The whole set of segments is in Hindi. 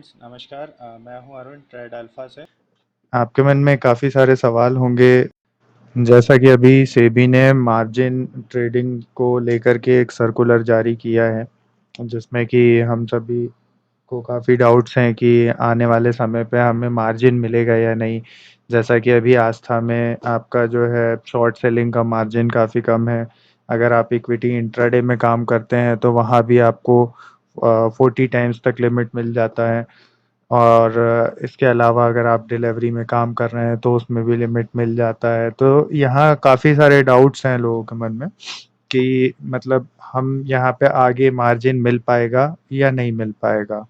फ्रेंड्स नमस्कार। मैं हूं अरुण ट्रेड अल्फा से। आपके मन में काफ़ी सारे सवाल होंगे। जैसा कि अभी सेबी ने मार्जिन ट्रेडिंग को लेकर के एक सर्कुलर जारी किया है, जिसमें कि हम सभी को काफ़ी डाउट्स हैं कि आने वाले समय पे हमें मार्जिन मिलेगा या नहीं। जैसा कि अभी आस्था में आपका जो है शॉर्ट सेलिंग का मार्जिन काफ़ी कम है। अगर आप इक्विटी इंट्राडे में काम करते हैं तो वहाँ भी आपको 40 टाइम्स तक लिमिट मिल जाता है। और इसके अलावा अगर आप डिलीवरी में काम कर रहे हैं तो उसमें भी लिमिट मिल जाता है। तो यहाँ काफ़ी सारे डाउट्स हैं लोगों के मन में कि मतलब हम यहाँ पे आगे मार्जिन मिल पाएगा या नहीं मिल पाएगा।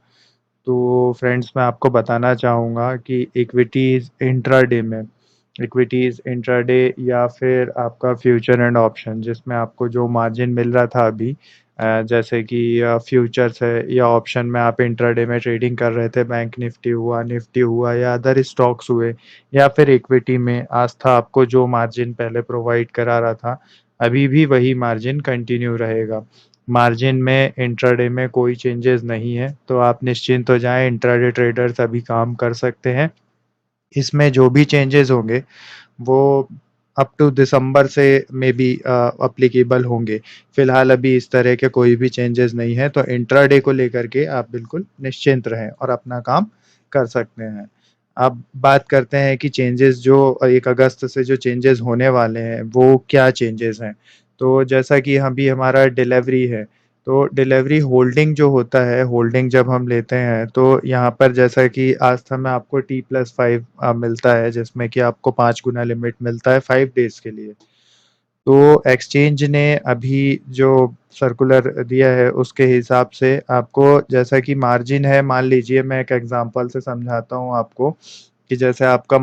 तो फ्रेंड्स, मैं आपको बताना चाहूँगा कि इक्विटीज़ इंट्राडे या फिर आपका फ्यूचर एंड ऑप्शन, जिसमें आपको जो मार्जिन मिल रहा था अभी, जैसे कि फ्यूचर्स है या ऑप्शन में आप इंट्राडे में ट्रेडिंग कर रहे थे, बैंक निफ्टी हुआ या अदर स्टॉक्स हुए, या फिर इक्विटी में आस्था आपको जो मार्जिन पहले प्रोवाइड करा रहा था, अभी भी वही मार्जिन कंटिन्यू रहेगा। मार्जिन में इंट्राडे में कोई चेंजेस नहीं है, तो आप निश्चिंत हो जाएं, इंट्राडे ट्रेडर्स अभी काम कर सकते हैं। इसमें जो भी चेंजेस होंगे वो अप टू दिसंबर से मे बी अप्लीकेबल होंगे। फिलहाल अभी इस तरह के कोई भी चेंजेस नहीं है, तो इंट्राडे को लेकर के आप बिल्कुल निश्चिंत रहें और अपना काम कर सकते हैं। अब बात करते हैं कि चेंजेस जो 1 अगस्त से जो चेंजेस होने वाले हैं वो क्या चेंजेस हैं। तो जैसा कि अभी हमारा डिलीवरी है, तो डिलीवरी होल्डिंग जो होता है, होल्डिंग जब हम लेते हैं तो यहाँ पर जैसा कि आस्था में आपको T+5 मिलता है, जिसमें कि आपको 5 गुना लिमिट मिलता है 5 डेज के लिए। तो एक्सचेंज ने अभी जो सर्कुलर दिया है उसके हिसाब से आपको, जैसा कि मार्जिन है, मान लीजिए मैं एक एग्जांपल से समझाता हूँ आपको कि जैसे आपका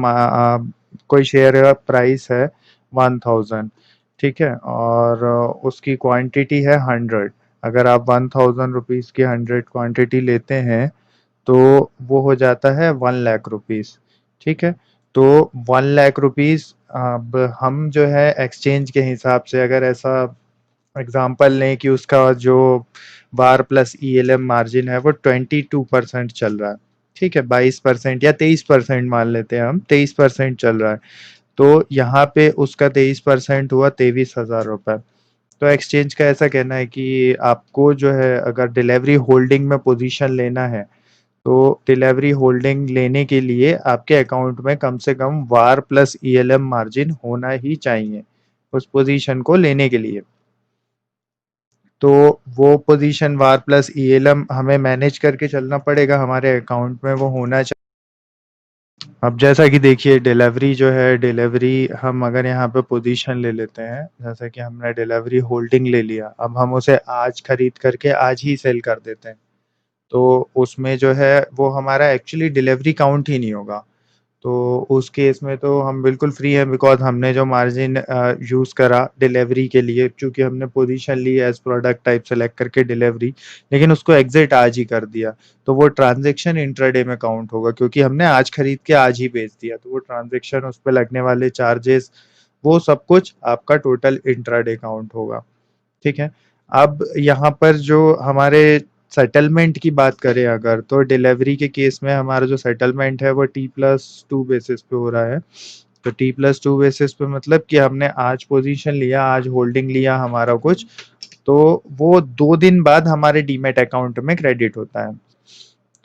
कोई शेयर का प्राइस है 1000, ठीक है, और उसकी क्वांटिटी है 100। अगर आप 1000 रुपीज़ की 100 क्वांटिटी लेते हैं तो वो हो जाता है 1 लाख रुपीज़, ठीक है। तो 1 लाख रुपीज़, अब हम जो है एक्सचेंज के हिसाब से अगर ऐसा एग्जांपल लें कि उसका जो वार प्लस ईएलएम मार्जिन है वो 22% चल रहा है, ठीक है, 22% या 23% मान लेते हैं, हम 23% चल रहा है। तो यहाँ पे उसका 23% हुआ 23,000 रुपये। तो एक्सचेंज का ऐसा कहना है कि आपको जो है अगर डिलीवरी होल्डिंग में पोजीशन लेना है तो डिलीवरी होल्डिंग लेने के लिए आपके अकाउंट में कम से कम वार प्लस ईएलएम मार्जिन होना ही चाहिए उस पोजीशन को लेने के लिए। तो वो पोजीशन वार प्लस ईएलएम हमें मैनेज करके चलना पड़ेगा, हमारे अकाउंट में वो होना चाहिए। अब जैसा कि देखिए, डिलीवरी जो है, डिलीवरी हम अगर यहाँ पे पोजीशन ले लेते हैं, जैसा कि हमने डिलीवरी होल्डिंग ले लिया, अब हम उसे आज खरीद करके आज ही सेल कर देते हैं, तो उसमें जो है वो हमारा एक्चुअली डिलीवरी काउंट ही नहीं होगा। तो उस केस में तो हम बिल्कुल फ्री हैं, बिकॉज़ हमने जो मार्जिन यूज़ करा डिलीवरी के लिए, चूँकि हमने पोजीशन ली एज़ प्रोडक्ट टाइप सेलेक्ट करके डिलीवरी, लेकिन उसको एग्ज़िट आज ही कर दिया, तो वो ट्रांज़ैक्शन इंट्राडे में काउंट होगा, क्योंकि हमने आज खरीद के आज ही बेच दिया, तो वो ट्रांज़ैक्शन, उस पे लगने वाले चार्जेस, वो सब कुछ आपका टोटल इंट्राडे काउंट होगा, ठीक है। अब यहाँ पर जो हमारे सेटलमेंट की बात करें अगर, तो डिलीवरी के केस में हमारा जो सेटलमेंट है वो T+2 बेसिस पे हो रहा है। तो T+2 बेसिस पे मतलब कि हमने आज पोजीशन लिया, आज होल्डिंग लिया हमारा कुछ, तो वो 2 दिन बाद हमारे डीमैट अकाउंट में क्रेडिट होता है।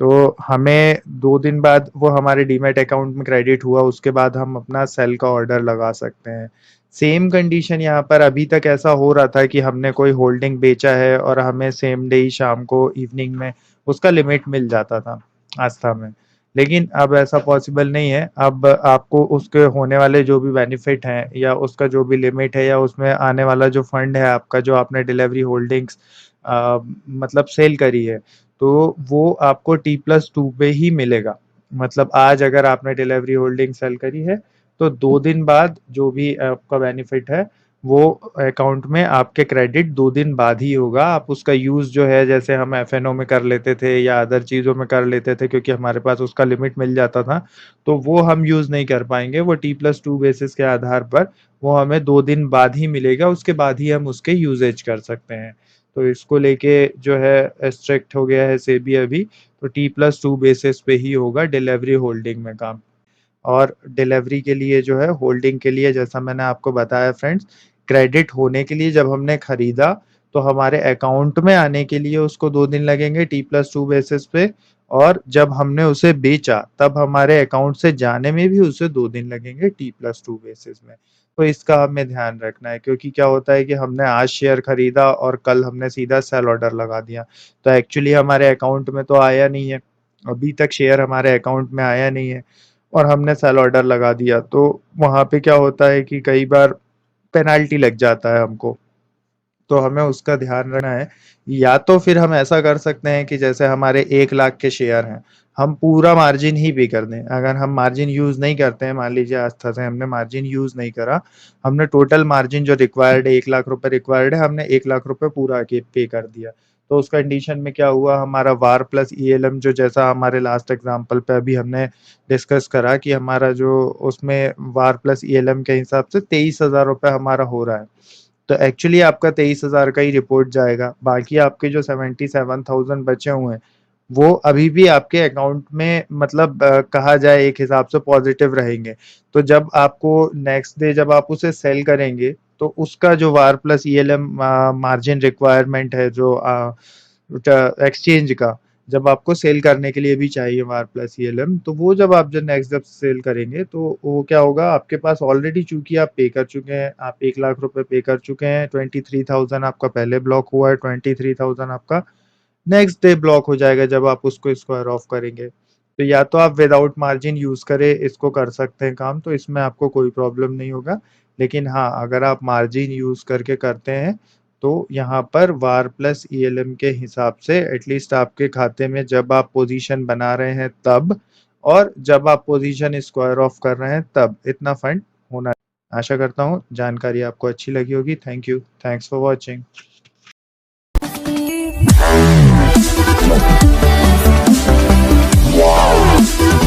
तो हमें 2 दिन बाद वो हमारे डीमैट अकाउंट में क्रेडिट हुआ, उसके बाद हम अपना सेल का ऑर्डर लगा सकते हैं। सेम कंडीशन यहाँ पर अभी तक ऐसा हो रहा था कि हमने कोई होल्डिंग बेचा है और हमें सेम डे ही शाम को इवनिंग में उसका लिमिट मिल जाता था आस्था में, लेकिन अब ऐसा पॉसिबल नहीं है। अब आपको उसके होने वाले जो भी बेनिफिट हैं या उसका जो भी लिमिट है या उसमें आने वाला जो फंड है आपका, जो आपने डिलीवरी होल्डिंग्स मतलब सेल करी है, तो वो आपको T+2 पे ही मिलेगा। मतलब आज अगर आपने डिलीवरी होल्डिंग सेल करी है तो 2 दिन बाद जो भी आपका बेनिफिट है वो अकाउंट में आपके क्रेडिट 2 दिन बाद ही होगा। आप उसका यूज जो है, जैसे हम एफएनओ में कर लेते थे या अदर चीजों में कर लेते थे, क्योंकि हमारे पास उसका लिमिट मिल जाता था, तो वो हम यूज नहीं कर पाएंगे। वो T+2 बेसिस के आधार पर वो हमें 2 दिन बाद ही मिलेगा, उसके बाद ही हम उसके यूजेज कर सकते हैं। तो इसको लेके जो है स्ट्रिक्ट हो गया है सेबी अभी, तो T+2 बेसिस पे ही होगा डिलीवरी होल्डिंग में काम। और डिलीवरी के लिए जो है होल्डिंग के लिए जैसा मैंने आपको बताया फ्रेंड्स, क्रेडिट होने के लिए जब हमने खरीदा तो हमारे अकाउंट में आने के लिए उसको 2 दिन लगेंगे T+2 बेसिस पे, और जब हमने उसे बेचा तब हमारे अकाउंट से जाने में भी उसे 2 दिन लगेंगे T+2 बेसिस में। तो इसका हमें ध्यान रखना है, क्योंकि क्या होता है कि हमने आज शेयर खरीदा और कल हमने सीधा सेल ऑर्डर लगा दिया, तो एक्चुअली हमारे अकाउंट में तो आया नहीं है, अभी तक शेयर हमारे अकाउंट में आया नहीं है और हमने सेल ऑर्डर लगा दिया, तो वहाँ पे क्या होता है कि कई बार पेनाल्टी लग जाता है हमको। तो हमें उसका ध्यान रखना है। या तो फिर हम ऐसा कर सकते हैं कि जैसे हमारे 1 लाख के शेयर हैं, हम पूरा मार्जिन ही पे कर दें। अगर हम मार्जिन यूज नहीं करते हैं, मान लीजिए आस्था से हमने मार्जिन यूज नहीं करा, हमने टोटल मार्जिन जो रिक्वायर्ड है 1 लाख रुपए रिक्वायर्ड है, हमने 1 लाख रुपए पूरा के पे कर दिया, तो उस कंडीशन में क्या हुआ, हमारा वार प्लस ईएलएम जो जैसा हमारे लास्ट एग्जांपल पे अभी हमने डिस्कस करा कि हमारा जो उसमें वार प्लस ईएलएम के हिसाब से 23,000 रुपए हमारा हो रहा है, तो एक्चुअली आपका 23,000 का ही रिपोर्ट जाएगा। बाकी आपके जो 77,000 बचे हुए हैं वो अभी भी आपके अकाउंट में मतलब कहा जाए एक हिसाब से पॉजिटिव रहेंगे। तो जब आपको नेक्स्ट डे जब आप उसे सेल करेंगे तो उसका जो वार प्लस ईएलएम मार्जिन रिक्वायरमेंट है जो एक्सचेंज का, जब आपको सेल करने के लिए भी चाहिए वार प्लस ईएलएम, तो वो जब आप जब नेक्स्ट जब सेल करेंगे तो वो क्या होगा, आपके पास ऑलरेडी चूंकि आप पे कर चुके हैं, आप 1 लाख रुपए पे कर चुके हैं, 23,000 आपका पहले ब्लॉक हुआ है, 23,000 आपका नेक्स्ट डे ब्लॉक हो जाएगा जब आप उसको स्क्वायर ऑफ करेंगे। तो या तो आप विदाउट मार्जिन यूज करें, इसको कर सकते हैं काम, तो इसमें आपको कोई प्रॉब्लम नहीं होगा। लेकिन हाँ, अगर आप मार्जिन यूज करके करते हैं तो यहाँ पर वार प्लस ईएलएम के हिसाब से एटलीस्ट आपके खाते में जब आप पोजीशन बना रहे हैं तब, और जब आप पोजीशन स्क्वायर ऑफ कर रहे हैं तब इतना फंड होना है। आशा करता हूँ जानकारी आपको अच्छी लगी होगी। Thank you, thanks for watching. Wow.